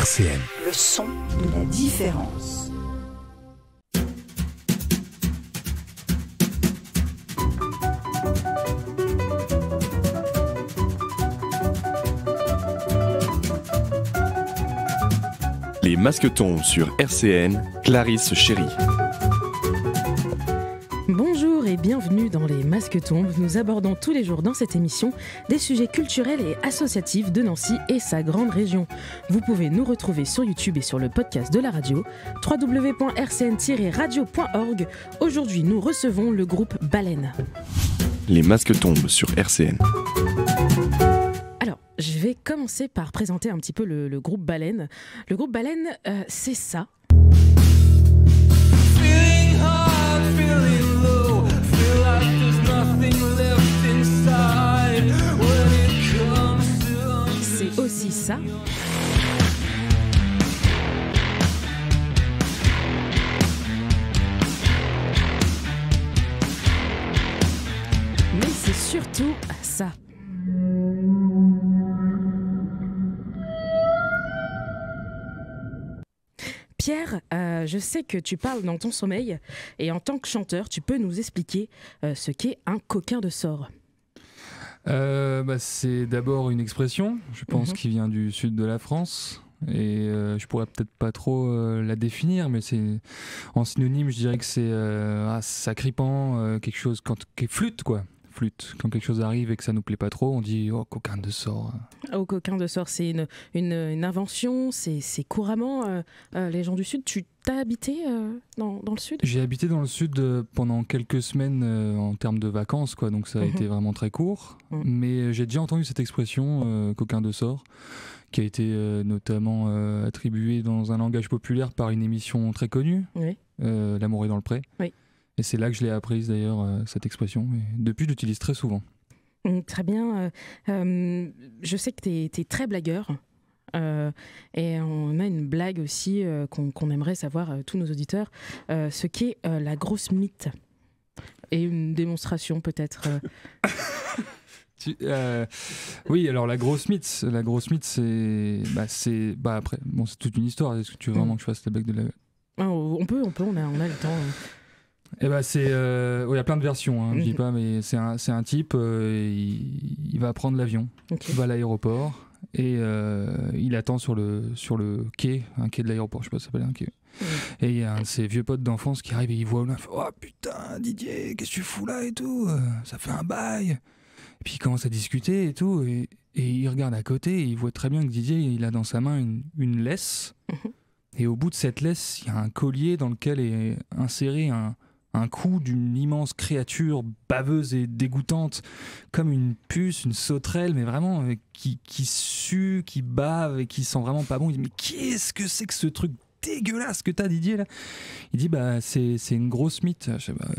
RCN. Le son de la différence. Les masques tombent sur RCN, Clarisse Chéry. Bonjour et bienvenue dans Les Masques tombent. Nous abordons tous les jours dans cette émission des sujets culturels et associatifs de Nancy et sa grande région. Vous pouvez nous retrouver sur YouTube et sur le podcast de la radio, www.rcn-radio.org. Aujourd'hui, nous recevons le groupe Baleine. Les masques tombent sur RCN. Alors, je vais commencer par présenter un petit peu le groupe Baleine. Le groupe Baleine, c'est ça. C'est aussi ça. Mais c'est surtout ça. Pierre, je sais que tu parles dans ton sommeil et en tant que chanteur, tu peux nous expliquer ce qu'est un coquin de sort. C'est d'abord une expression, je pense, qui vient du sud de la France. Et je pourrais peut-être pas trop la définir, mais c'est en synonyme, je dirais que c'est sacripant, quelque chose qui est flûte, quoi. Flûte. Quand quelque chose arrive et que ça nous plaît pas trop, on dit oh, coquin de sort. Oh, coquin de sort, c'est une invention, c'est couramment les gens du sud. Tu t'as habité dans le sud ? J'ai habité dans le sud pendant quelques semaines en termes de vacances, quoi, donc ça a été vraiment très court. Mais j'ai déjà entendu cette expression coquin de sort, qui a été notamment attribuée dans un langage populaire par une émission très connue, L'amour est dans le pré. Oui. Et c'est là que je l'ai apprise d'ailleurs, cette expression. Et depuis, je l'utilise très souvent. Très bien. Je sais que tu es très blagueur. Et on a une blague aussi qu'on aimerait savoir, tous nos auditeurs, ce qu'est la grosse mythe. Et une démonstration peut-être. Oui, alors la grosse mythe, c'est après, bon, c'est toute une histoire. Est-ce que tu veux vraiment que je fasse la blague de la... On peut, on a le temps. Eh ben il y a plein de versions, je dis pas, mais c'est un type, il va prendre l'avion, il va à l'aéroport et il attend sur le quai, un quai de l'aéroport, je sais pas si ça s'appelle un quai. Et il y a un de ses vieux potes d'enfance qui arrive et il voit là, il fait, oh putain Didier, qu'est-ce que tu fous là et tout, ça fait un bail. Et puis il commence à discuter et tout, et il regarde à côté et il voit très bien que Didier, il a dans sa main une laisse. Et au bout de cette laisse, il y a un collier dans lequel est inséré un cou d'une immense créature baveuse et dégoûtante, comme une puce, une sauterelle, mais vraiment qui sue, qui bave et qui sent vraiment pas bon. Il dit mais qu'est-ce que c'est que ce truc dégueulasse que t'as, Didier, là? Il dit c'est une grosse mythe. Je sais pas,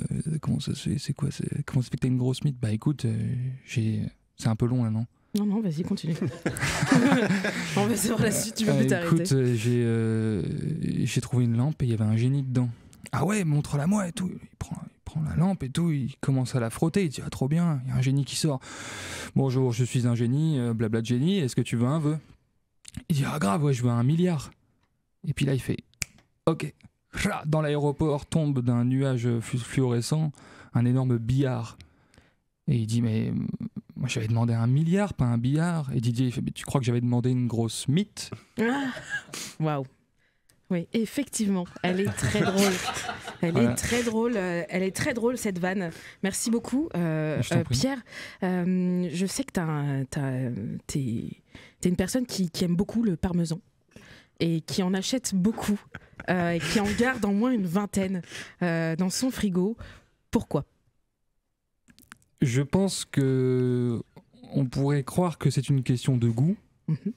comment ça se fait, comment ça fait que t'as une grosse mythe? Écoute, c'est un peu long là, non? Non, vas-y, continue. On va sur la suite, tu peux plus t'arrêter. Écoute, j'ai trouvé une lampe et il y avait un génie dedans. Ah ouais, montre-la moi et tout. Il prend la lampe et tout, il commence à la frotter, il dit ah trop bien, il y a un génie qui sort. Bonjour, je suis un génie, blabla de génie, est-ce que tu veux un vœu? Il dit ah grave, ouais, je veux 1 milliard. Et puis là il fait ok. Dans l'aéroport tombe d'un nuage fluorescent un énorme billard. Et il dit mais moi j'avais demandé 1 milliard, pas un billard. Et Didier il fait mais tu crois que j'avais demandé une grosse mythe? Waouh. Oui, effectivement, elle est très drôle. Elle est très drôle cette vanne. Merci beaucoup, Pierre. Je sais que t'es une personne qui aime beaucoup le parmesan et qui en achète beaucoup et qui en garde en moins une 20aine dans son frigo. Pourquoi ? Je pense que on pourrait croire que c'est une question de goût.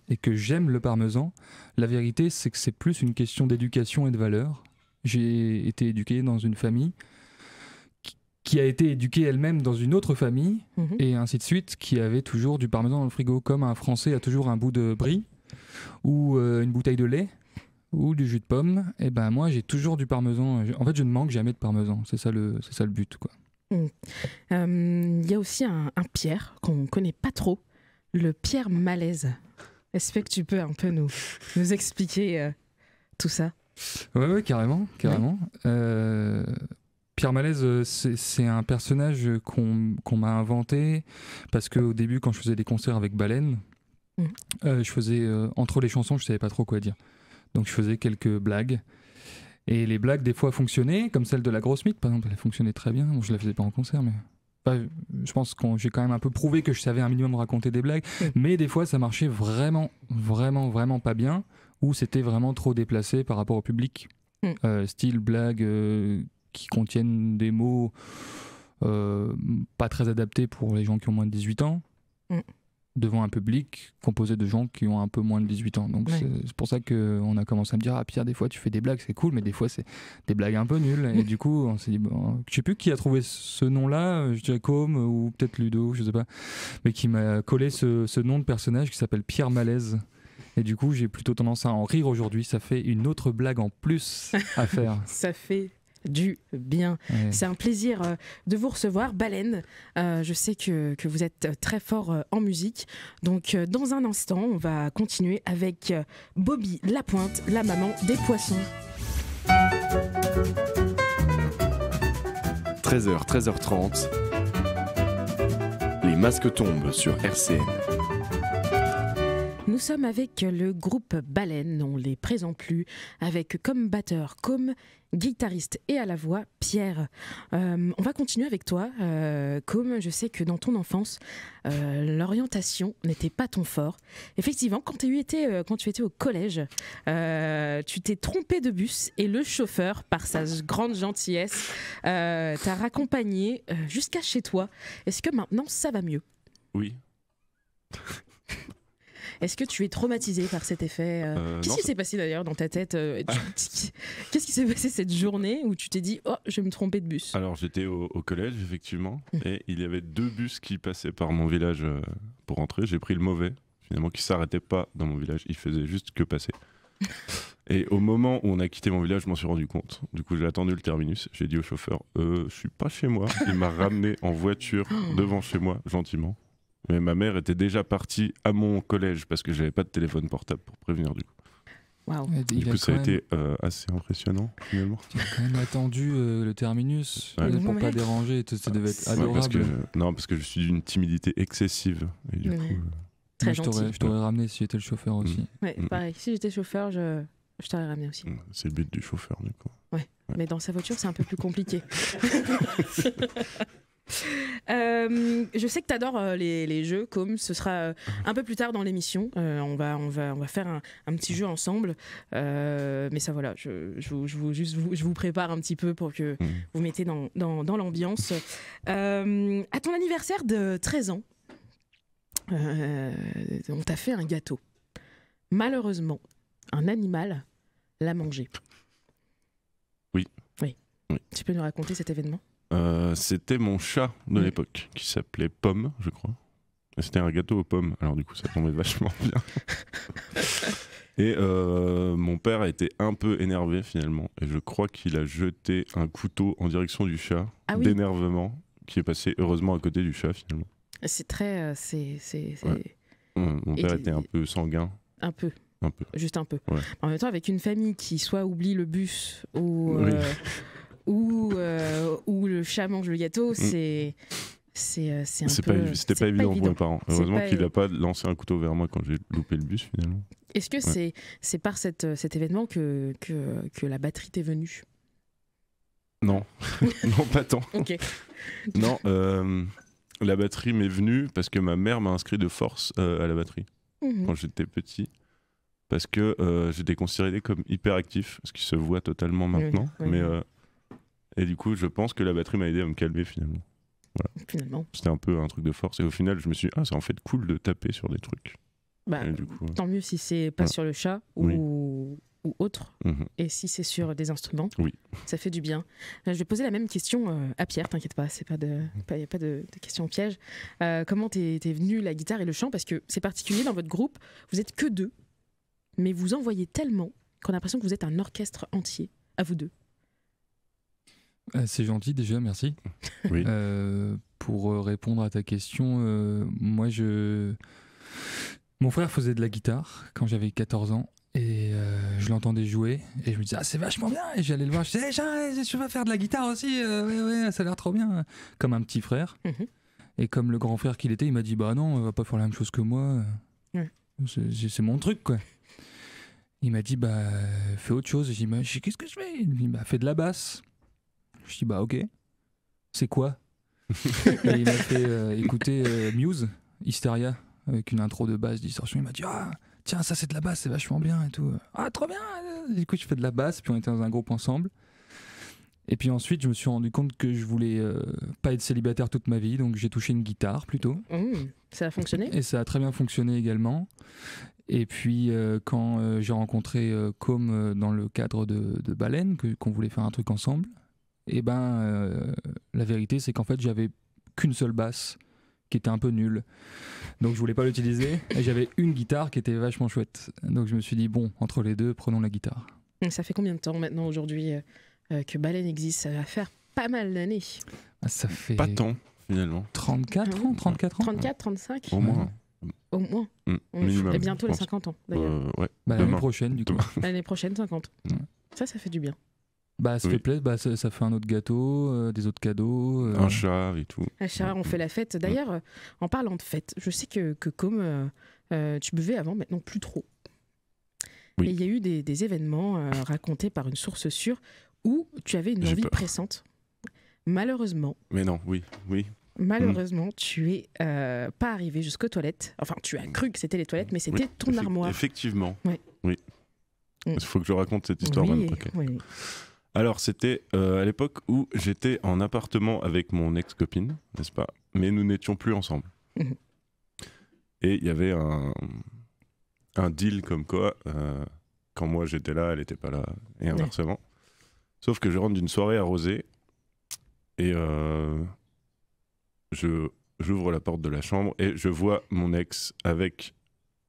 Et que j'aime le parmesan. La vérité, c'est que c'est plus une question d'éducation et de valeur. J'ai été éduqué dans une famille qui a été éduquée elle-même dans une autre famille, et ainsi de suite, qui avait toujours du parmesan dans le frigo, comme un Français a toujours un bout de brie, ou une bouteille de lait, ou du jus de pomme. Et ben moi, j'ai toujours du parmesan. En fait, je ne manque jamais de parmesan. C'est ça le but, quoi. Il y a aussi un Pierre qu'on ne connaît pas trop, le Pierre Malaise. Est-ce que tu peux un peu nous expliquer tout ça? Ouais, carrément. Ouais. Pierre Malaise, c'est un personnage qu'on m'a inventé parce qu'au début, quand je faisais des concerts avec Baleine, je faisais entre les chansons, je savais pas trop quoi dire. Donc je faisais quelques blagues. Et les blagues, des fois, fonctionnaient, comme celle de la grosse mythe, par exemple, elle fonctionnait très bien. Bon, je la faisais pas en concert, mais je pense que j'ai quand même un peu prouvé que je savais un minimum raconter des blagues. Mais des fois, ça marchait vraiment pas bien, ou c'était vraiment trop déplacé par rapport au public. Style blague qui contiennent des mots pas très adaptés pour les gens qui ont moins de 18 ans. Devant un public composé de gens qui ont un peu moins de 18 ans. Donc c'est pour ça qu'on a commencé à me dire « Ah Pierre, des fois tu fais des blagues, c'est cool, mais des fois c'est des blagues un peu nulles. » Et du coup, on s'est dit bon, je sais plus qui a trouvé ce nom-là, je dirais Com ou peut-être Ludo, je sais pas, mais qui m'a collé ce nom de personnage qui s'appelle Pierre Malaise. Et du coup, j'ai plutôt tendance à en rire aujourd'hui. Ça fait une autre blague en plus à faire. Ça fait du bien. Ouais. C'est un plaisir de vous recevoir. Baleine, je sais que vous êtes très fort en musique. Donc, dans un instant, on va continuer avec Bobby Lapointe, la maman des poissons. 13h, 13h30. Les masques tombent sur RCN. Nous sommes avec le groupe Baleine, on ne les présente plus, avec comme batteur, comme guitariste et à la voix, Pierre. On va continuer avec toi. Comme je sais que dans ton enfance, l'orientation n'était pas ton fort. Effectivement, quand tu étais au collège, tu t'es trompé de bus et le chauffeur, par sa grande gentillesse, t'a raccompagné jusqu'à chez toi. Est-ce que maintenant, ça va mieux? Oui. Est-ce que tu es traumatisé par cet effet Qu'est-ce qui s'est passé d'ailleurs dans ta tête Qu'est-ce qui s'est passé cette journée où tu t'es dit « Oh, je vais me tromper de bus » ? Alors j'étais au collège effectivement et il y avait 2 bus qui passaient par mon village pour rentrer. J'ai pris le mauvais, finalement, qui s'arrêtait pas dans mon village, il faisait juste que passer. Et au moment où on a quitté mon village, je m'en suis rendu compte. Du coup, j'ai attendu le terminus, j'ai dit au chauffeur « Je suis pas chez moi ». Il m'a ramené en voiture devant chez moi, gentiment. Mais ma mère était déjà partie à mon collège parce que j'avais pas de téléphone portable pour prévenir du coup. Wow. Du coup, ça a été assez impressionnant finalement. Tu as quand même attendu le terminus pour pas déranger. Ça devait être adorable. Parce que je suis d'une timidité excessive. Et du coup, très gentil. Je t'aurais ramené si j'étais le chauffeur aussi. Ouais, pareil. Si j'étais chauffeur, je t'aurais ramené aussi. C'est le but du chauffeur du coup. Ouais. Mais dans sa voiture, c'est un peu plus compliqué. Je sais que tu adores les jeux, comme ce sera un peu plus tard dans l'émission. On va faire un petit jeu ensemble. Mais ça, voilà, je vous prépare un petit peu pour que vous mettez dans l'ambiance. À ton anniversaire de 13 ans, on t'a fait un gâteau. Malheureusement, un animal l'a mangé. Oui. Tu peux nous raconter cet événement ? C'était mon chat de l'époque qui s'appelait Pomme, je crois. Et c'était un gâteau aux pommes, alors du coup ça tombait vachement bien. Et mon père a été un peu énervé finalement, et je crois qu'il a jeté un couteau en direction du chat d'énervement, qui est passé heureusement à côté du chat finalement. C'est très... Ouais. Mon père était un peu sanguin. Un peu. Juste un peu. Ouais. En même temps, avec une famille qui soit oublie le bus ou le chat mange le gâteau, c'est C'était pas évident pour mes parents. Heureusement qu'il n'a pas lancé un couteau vers moi quand j'ai loupé le bus finalement. Est-ce que c'est par cet événement que la batterie t'est venue ? Non, non pas tant. Ok. Non, la batterie m'est venue parce que ma mère m'a inscrit de force à la batterie quand j'étais petit. Parce que j'étais considéré comme hyperactif, ce qui se voit totalement maintenant. Mais et du coup, je pense que la batterie m'a aidé à me calmer finalement. Voilà. Finalement. C'était un peu un truc de force. Et au final, je me suis dit, c'est en fait cool de taper sur des trucs. Du coup, tant mieux si c'est pas sur le chat ou autre. Et si c'est sur des instruments, ça fait du bien. Je vais poser la même question à Pierre, t'inquiète pas, il n'y a pas de question piège. Comment t'es venu la guitare et le chant ? Parce que c'est particulier dans votre groupe, vous êtes que 2, mais vous envoyez tellement qu'on a l'impression que vous êtes un orchestre entier, à vous 2. C'est gentil déjà, merci. Oui. Pour répondre à ta question, moi Mon frère faisait de la guitare quand j'avais 14 ans. Et je l'entendais jouer et je me disais c'est vachement bien, et j'allais le voir, je disais je vais faire de la guitare aussi, ouais, ça a l'air trop bien, comme un petit frère. Et comme le grand frère qu'il était, il m'a dit bah non, on va pas faire la même chose que moi, c'est mon truc quoi. Il m'a dit bah fais autre chose, et j'ai dit qu'est-ce que je fais? Il m'a dit bah fais de la basse. Je dis bah ok, c'est quoi? Et il m'a fait écouter Muse, Hysteria, avec une intro de basse distorsion. Il m'a dit tiens, ça c'est de la basse, c'est vachement bien et tout. Ah, trop bien! Du coup, je fais de la basse, puis on était dans un groupe ensemble. Et puis ensuite, je me suis rendu compte que je voulais pas être célibataire toute ma vie, donc j'ai touché une guitare plutôt. Ça a fonctionné? Et ça a très bien fonctionné également. Et puis, quand j'ai rencontré Com dans le cadre de Baleine, qu'on voulait faire un truc ensemble, et la vérité, c'est qu'en fait, j'avais qu'une seule basse qui était un peu nulle, donc je voulais pas l'utiliser, et j'avais une guitare qui était vachement chouette, donc je me suis dit bon, entre les deux, prenons la guitare. Ça fait combien de temps maintenant aujourd'hui que Baleine existe? Ça va faire pas mal d'années. Ça fait pas tant finalement. 34 ans 34, 35 au moins. Et bientôt les 50 ans d'ailleurs. L'année prochaine du coup. L'année prochaine 50. Ça fait du bien. Ça fait plaisir, ça fait un autre gâteau, des autres cadeaux. Un chat et tout. Un chat, on fait la fête. D'ailleurs, en parlant de fête, je sais que comme tu buvais avant, maintenant plus trop. Oui. Et il y a eu des événements racontés par une source sûre où tu avais une envie pressante. Malheureusement. Mais non, oui. Malheureusement, tu es pas arrivé jusqu'aux toilettes. Enfin, tu as cru que c'était les toilettes, mais c'était ton armoire. Effectivement. Oui. Il faut que je raconte cette histoire maintenant. Oui. Alors, c'était à l'époque où j'étais en appartement avec mon ex-copine, n'est-ce pas? Mais nous n'étions plus ensemble. Et il y avait un deal comme quoi, quand moi j'étais là, elle n'était pas là, et inversement. Sauf que je rentre d'une soirée arrosée, et j'ouvre la porte de la chambre, et je vois mon ex avec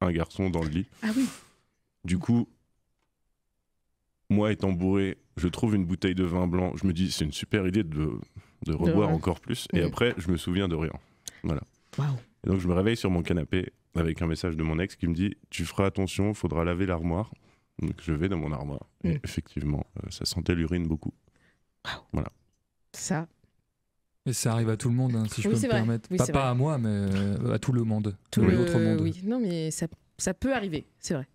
un garçon dans le lit. Ah oui. Du coup, moi étant bourré, je trouve une bouteille de vin blanc, je me dis c'est une super idée de reboire encore plus, et après je me souviens de rien. Voilà. Wow. Et donc je me réveille sur mon canapé avec un message de mon ex qui me dit tu feras attention, il faudra laver l'armoire. Donc je vais dans mon armoire, et effectivement ça sentait l'urine beaucoup. Wow. Voilà. Ça. Et ça arrive à tout le monde, hein, si je peux me permettre. Pas à moi, mais à tout le monde, l'autre monde. Oui, non mais ça peut arriver, c'est vrai.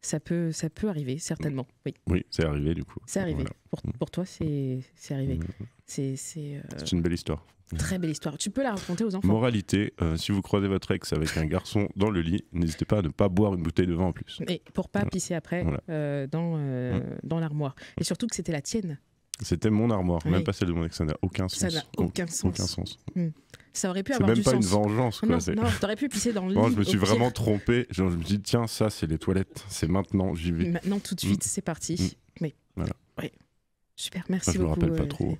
Ça peut arriver, certainement. Oui, c'est arrivé du coup. C'est arrivé. Voilà. Pour toi, c'est arrivé. C'est une belle histoire. Très belle histoire. Tu peux la raconter aux enfants. Moralité, si vous croisez votre ex avec un garçon dans le lit, n'hésitez pas à ne pas boire une bouteille de vin en plus. Et pour pas pisser après dans l'armoire. Et surtout que c'était la tienne. C'était mon armoire, même pas celle de mon ex, ça n'a aucun sens. Ça n'a aucun sens. Ça aurait pu avoir du sens. C'est même pas une vengeance. Quoi. Non, t'aurais pu pisser dans le lit. Moi, je me suis vraiment trompé. Genre, je me dis, tiens, ça, c'est les toilettes. C'est maintenant, j'y vais. Maintenant, tout de suite, c'est parti. Mais, voilà. Ouais. Super, merci beaucoup. Je me rappelle pas trop.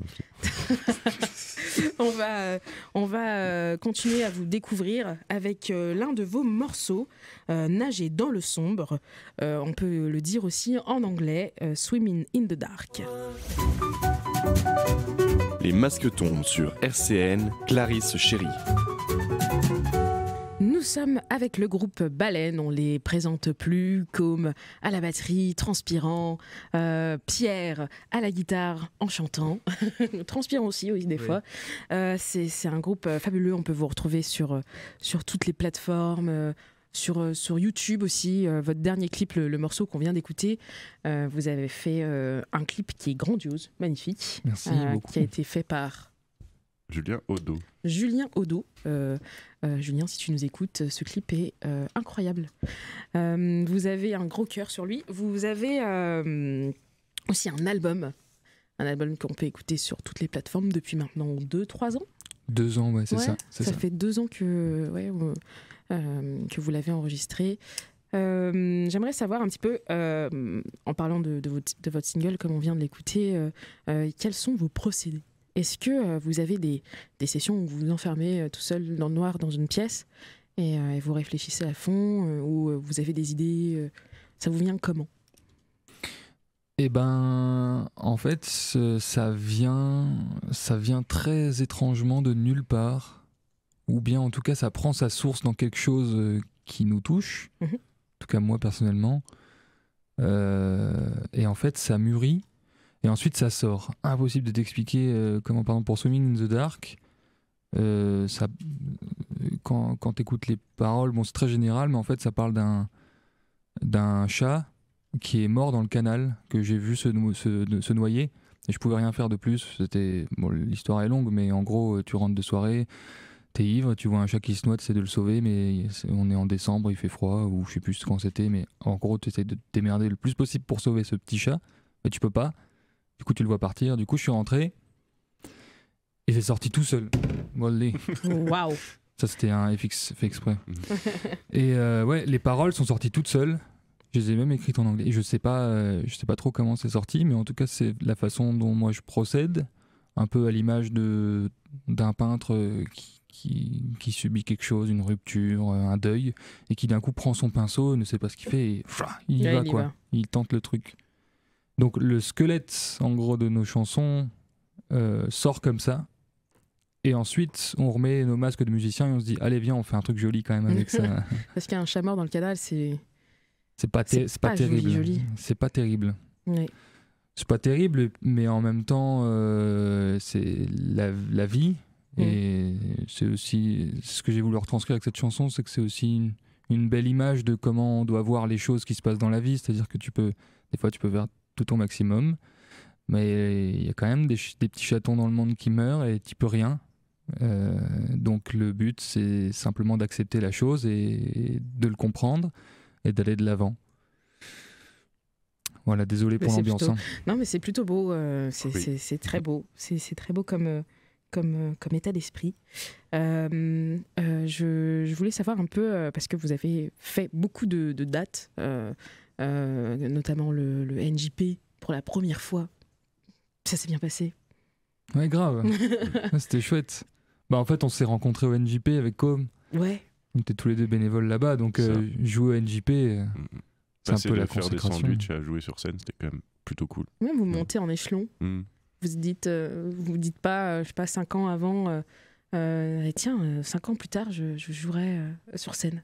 On va continuer à vous découvrir avec l'un de vos morceaux, Nager dans le sombre. On peut le dire aussi en anglais, Swimming in the Dark. Les masques tombent sur RCN, Clarisse Chéry. Nous sommes avec le groupe Baleine, on les présente plus, comme à la batterie, transpirant, Pierre à la guitare en chantant, transpirant aussi oui, des fois. C'est un groupe fabuleux, on peut vous retrouver sur toutes les plateformes, sur YouTube aussi. Votre dernier clip, le morceau qu'on vient d'écouter, vous avez fait un clip qui est grandiose, magnifique. Merci beaucoup. Qui a été fait par... Julien Odo. Julien, si tu nous écoutes, ce clip est incroyable. Vous avez un gros cœur sur lui. Vous avez aussi un album qu'on peut écouter sur toutes les plateformes depuis maintenant 2-3 ans. 2 ans, ouais, c'est ça. Ça fait 2 ans que vous l'avez enregistré. J'aimerais savoir un petit peu, en parlant de votre single, comme on vient de l'écouter, quels sont vos procédés? Est-ce que vous avez des sessions où vous vous enfermez tout seul dans le noir dans une pièce et vous réfléchissez à fond, ou vous avez des idées, ça vous vient comment? Eh ben, en fait, ça vient très étrangement de nulle part, ou bien en tout cas ça prend sa source dans quelque chose qui nous touche, en tout cas moi personnellement, et en fait ça mûrit, et ensuite ça sort. Impossible de t'expliquer comment, par exemple, pour Swimming in the Dark, quand tu écoutes les paroles, bon, c'est très général, mais en fait ça parle d'un chat qui est mort dans le canal, que j'ai vu se noyer, et je pouvais rien faire de plus. Bon, l'histoire est longue, mais en gros tu rentres de soirée, t'es ivre, tu vois un chat qui se noie, t'essaies de le sauver, mais on est en décembre, il fait froid, ou je sais plus quand c'était, mais en gros t'essaies de te démerder le plus possible pour sauver ce petit chat, mais tu peux pas, du coup tu le vois partir, du coup je suis rentré, et c'est sorti tout seul. Waouh. Ça c'était un FX fait exprès. Et ouais, les paroles sont sorties toutes seules. Je les ai même écrites en anglais. Et je sais pas trop comment c'est sorti, mais en tout cas c'est la façon dont moi je procède, un peu à l'image d'un peintre qui subit quelque chose, une rupture, un deuil, et qui d'un coup prend son pinceau, ne sait pas ce qu'il fait, et il y va. Il tente le truc. Donc le squelette en gros de nos chansons sort comme ça. Et ensuite, on remet nos masques de musiciens et on se dit, allez, viens, on fait un truc joli quand même avec ça. Parce qu'il y a un chat mort dans le canal, c'est pas terrible. Joli. C'est pas terrible. Oui. C'est pas terrible, mais en même temps, c'est la vie. Et c'est aussi ce que j'ai voulu retranscrire avec cette chanson, c'est que c'est aussi une belle image de comment on doit voir les choses qui se passent dans la vie. C'est-à-dire que des fois, tu peux faire tout ton maximum, mais il y a quand même des petits chatons dans le monde qui meurent et tu peux rien. Donc le but c'est simplement d'accepter la chose et de le comprendre et d'aller de l'avant. Voilà, désolé pour l'ambiance. Non mais c'est plutôt beau, c'est très beau, c'est très beau comme état d'esprit. Je voulais savoir un peu, parce que vous avez fait beaucoup de dates, notamment le NJP pour la première fois. Ça s'est bien passé? Ouais, grave. C'était chouette. Bah, en fait, on s'est rencontrés au NJP avec Com. Ouais. On était tous les deux bénévoles là-bas, donc jouer au NJP, c'est un peu la consécration. Faire des sandwichs à jouer sur scène, c'était quand même plutôt cool. Ouais, vous montez en échelon. Vous dites pas, je sais pas, 5 ans avant, tiens, 5 ans plus tard, je jouerai sur scène.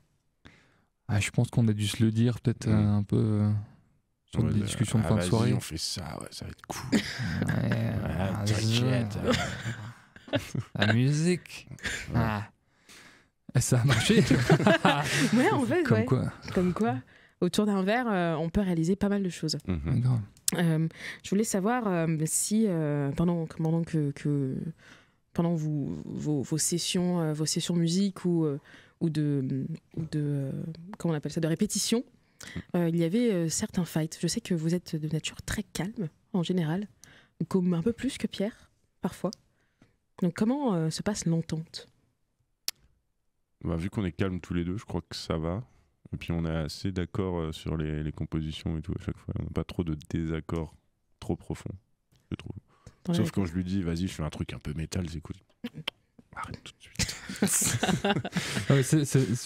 Ah, je pense qu'on a dû se le dire, peut-être un peu sur des discussions de fin de soirée. On fait ça, ça va être cool. T'inquiète. La musique. Ça a marché. Ouais, en fait, Comme quoi. Autour d'un verre, on peut réaliser pas mal de choses. Je voulais savoir si pendant vos sessions musique ou de comment on appelle ça, de répétition, il y avait certains fights. Je sais que vous êtes de nature très calme en général, comme un peu plus que Pierre parfois. Donc comment se passe l'entente? Vu qu'on est calme tous les deux, je crois que ça va. Et puis on est assez d'accord sur les compositions et tout à chaque fois. On n'a pas trop de désaccords trop profonds, je trouve. Sauf quand je lui dis, vas-y, je fais un truc un peu métal, j'écoute. Arrête tout de suite.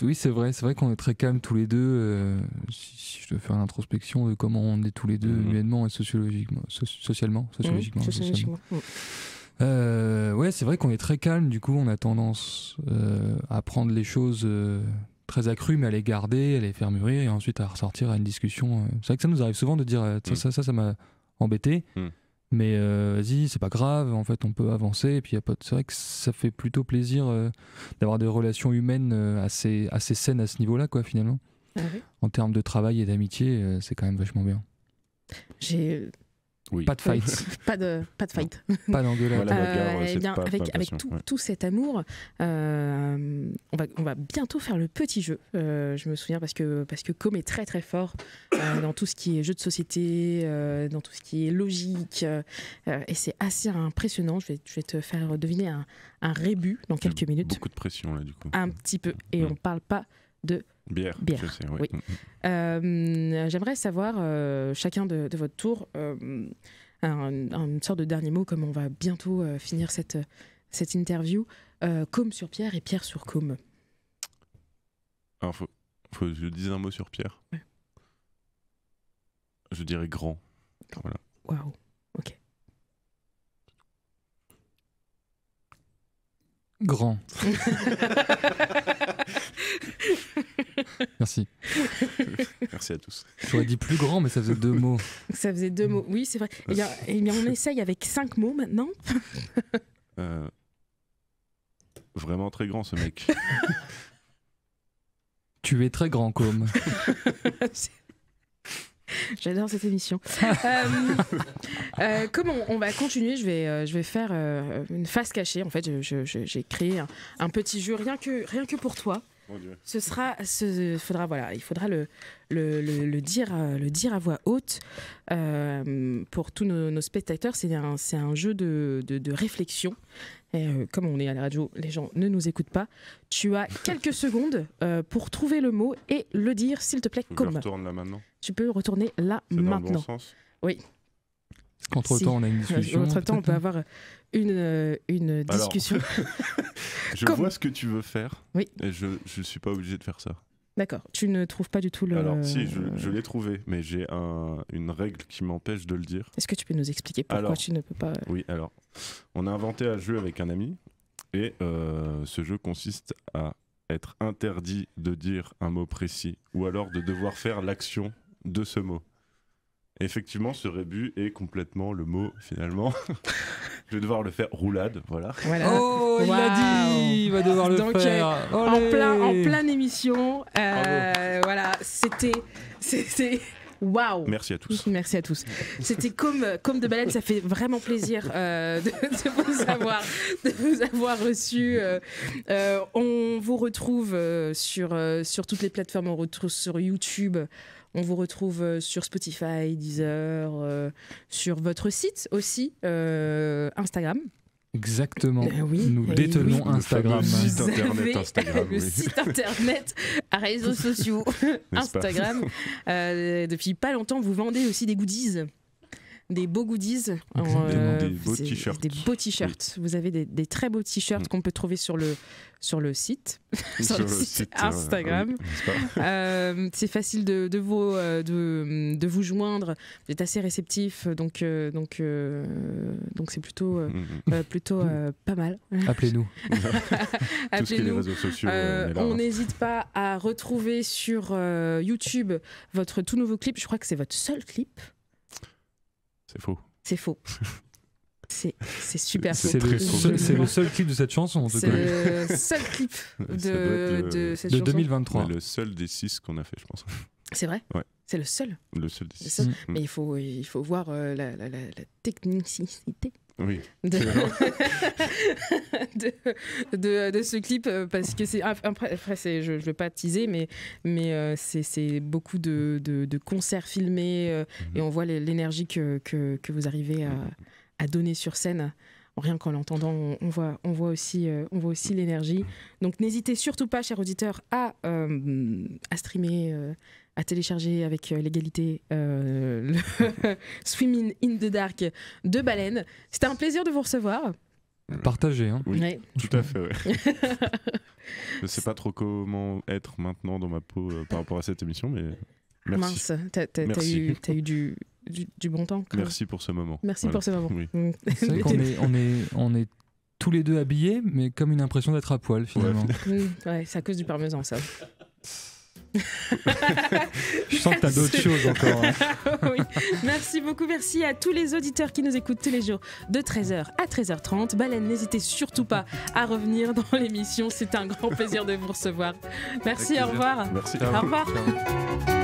Oui, c'est vrai qu'on est très calmes tous les deux. Si je dois faire une introspection de comment on est tous les deux humainement et sociologiquement. Ouais, c'est vrai qu'on est très calme. Du coup, on a tendance à prendre les choses très accrues, mais à les garder, à les faire mûrir et ensuite à ressortir à une discussion. C'est vrai que ça nous arrive souvent de dire ça m'a embêté. Mais vas-y, c'est pas grave, en fait on peut avancer. Et puis c'est vrai que ça fait plutôt plaisir d'avoir des relations humaines assez saines à ce niveau-là, quoi, finalement. Ah oui. En termes de travail et d'amitié, c'est quand même vachement bien. Pas de fight. Pas de fight. Pas d'engueulade. Avec tout cet amour, on va bientôt faire le petit jeu. Je me souviens parce que Com est très très fort dans tout ce qui est jeu de société, dans tout ce qui est logique, et c'est assez impressionnant. Je vais te faire deviner un rébut dans quelques minutes. Beaucoup de pression là du coup. Un petit peu, et on parle pas de bière. Je sais, ouais. Oui. J'aimerais savoir, chacun de votre tour, une sorte de dernier mot, comme on va bientôt finir cette interview. Com sur Pierre et Pierre sur Com. Alors, faut que je dise un mot sur Pierre. Ouais. Je dirais grand. Voilà. Waouh, ok. Grand. Merci. Merci à tous. J'aurais dit plus grand, mais ça faisait 2 mots. Ça faisait 2 mots, oui, c'est vrai. Eh bien, on essaye avec 5 mots maintenant. Vraiment très grand, ce mec. Tu es très grand, Com. J'adore cette émission. Comme on va continuer, je vais faire une face cachée. En fait, j'ai créé un petit jeu rien que pour toi. Mon Dieu. Il faudra le dire à voix haute pour tous nos spectateurs. C'est un jeu de réflexion. Et comme on est à la radio, les gens ne nous écoutent pas. Tu as quelques secondes pour trouver le mot et le dire, s'il te plaît, comme. Je retourne là maintenant. Tu peux retourner là C'est dans maintenant. le bon sens. Oui. Entre-temps, on a une discussion. Entre-temps, on peut avoir une discussion. Je vois ce que tu veux faire. Oui. Et je ne suis pas obligé de faire ça. D'accord. Tu ne trouves pas du tout le... Alors, si, je l'ai trouvé, mais j'ai une règle qui m'empêche de le dire. Est-ce que tu peux nous expliquer pourquoi tu ne peux pas... Oui, alors, on a inventé un jeu avec un ami, et ce jeu consiste à être interdit de dire un mot précis, ou alors de devoir faire l'action de ce mot. Effectivement, ce rébut est complètement le mot, finalement. Je vais devoir le faire roulade, voilà. Oh, il l'a dit, il va devoir le faire. En pleine émission, voilà, c'était waouh. Merci à tous. Merci à tous. C'était comme de baleine, ça fait vraiment plaisir de vous avoir reçu. On vous retrouve sur toutes les plateformes, on retrouve sur YouTube. On vous retrouve sur Spotify, Deezer, sur votre site aussi, Instagram. Exactement. Oui, nous détenons Instagram. Le site internet Instagram. Le site internet, réseaux sociaux, Instagram. Depuis pas longtemps, vous vendez aussi des goodies. Des beaux goodies, des beaux t-shirts. Des beaux t-shirts. Vous avez des très beaux t-shirts qu'on peut trouver sur le site, sur le site Instagram. C'est facile de vous joindre. Vous êtes assez réceptif, donc c'est plutôt pas mal. Appelez-nous. Tout ce qui est les réseaux sociaux. On n'hésite pas à retrouver sur YouTube votre tout nouveau clip. Je crois que c'est votre seul clip. C'est faux. C'est faux. C'est super faux. C'est le seul clip de cette chanson, en tout cas. C'est le seul clip de cette chanson. 2023. Le seul des 6 qu'on a fait, je pense. C'est vrai ? Ouais. C'est le seul. Le seul des 6. Mais il faut voir la technicité. Oui. De ce clip, parce que c'est après je ne vais pas teaser, mais c'est beaucoup de concerts filmés et on voit l'énergie que vous arrivez à donner sur scène. Rien qu'en l'entendant, on voit aussi l'énergie. Donc n'hésitez surtout pas, chers auditeurs, à streamer, à télécharger avec l'égalité le Swimming in the Dark de Baleine. C'était un plaisir de vous recevoir. Partagé, hein. Oui, ouais. Tout à fait, ouais. Je sais pas trop comment être maintenant dans ma peau par rapport à cette émission, mais merci. Mince, t'as eu du bon temps. Merci pour ce moment. Merci pour ce moment. Oui. C'est vrai qu'on est tous les deux habillés, mais comme une impression d'être à poil, finalement. Ouais, c'est à cause du parmesan, ça. Je sens que t'as d'autres choses encore. Hein. Oui. Merci beaucoup, merci à tous les auditeurs qui nous écoutent tous les jours de 13h à 13h30. Baleine, n'hésitez surtout pas à revenir dans l'émission, c'est un grand plaisir de vous recevoir. Merci, au revoir. Merci. Au revoir. Ciao.